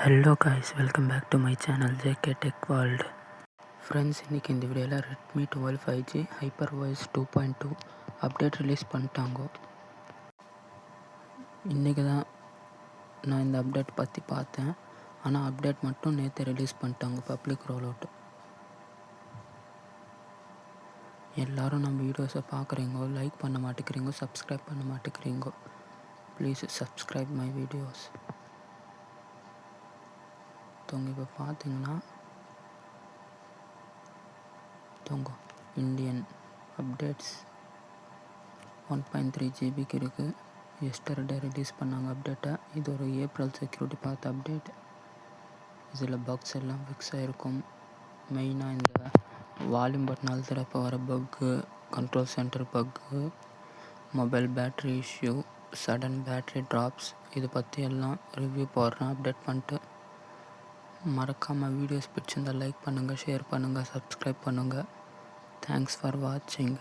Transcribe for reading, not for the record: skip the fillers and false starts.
Hello guys, welcome back to my channel JK tech world. Friends, இன்றைக்கி இந்த வீடியோவில் Redmi 12 5G HyperOS 2.2 update release பண்ணிட்டாங்க. இன்றைக்கி தான் நான் இந்த அப்டேட் பற்றி பார்த்தேன். ஆனால் அப்டேட் மட்டும் நேற்று ரிலீஸ் பண்ணிட்டாங்க, பப்ளிக் ரோல் அவுட். எல்லோரும் நம்ம வீடியோஸை பார்க்குறீங்கோ, லைக் பண்ண மாட்டேங்கிறீங்கோ, சப்ஸ்கிரைப் பண்ண மாட்டேங்கிறீங்கோ. Please subscribe my videos. இப்போ பார்த்தீங்கன்னா இந்தியன் அப்டேட்ஸ் 1.3 ஜிபிக்கு இருக்குது. எஸ்டர்டே ரிலீஸ் பண்ணாங்க அப்டேட்டை. இது ஒரு ஏப்ரல் செக்யூரிட்டி பார்த்த அப்டேட். இதில் பக்ஸ் எல்லாம் ஃபிக்ஸ் ஆகிருக்கும். மெயினாக இந்த வால்யூம் பட்டன் அழுத்துறப்போ வர பக்கு, கண்ட்ரோல் சென்டர் பக்கு, mobile battery issue, sudden battery drops, இது பற்றி எல்லாம் ரிவ்யூ போடுறேன் அப்டேட் பண்ணிட்டு. மறக்காமல் வீடியோஸ் பிடிச்சிருந்தால் லைக் பண்ணுங்கள், ஷேர் பண்ணுங்கள், சப்ஸ்கிரைப் பண்ணுங்கள். தேங்க்ஸ் ஃபார் வாட்சிங்.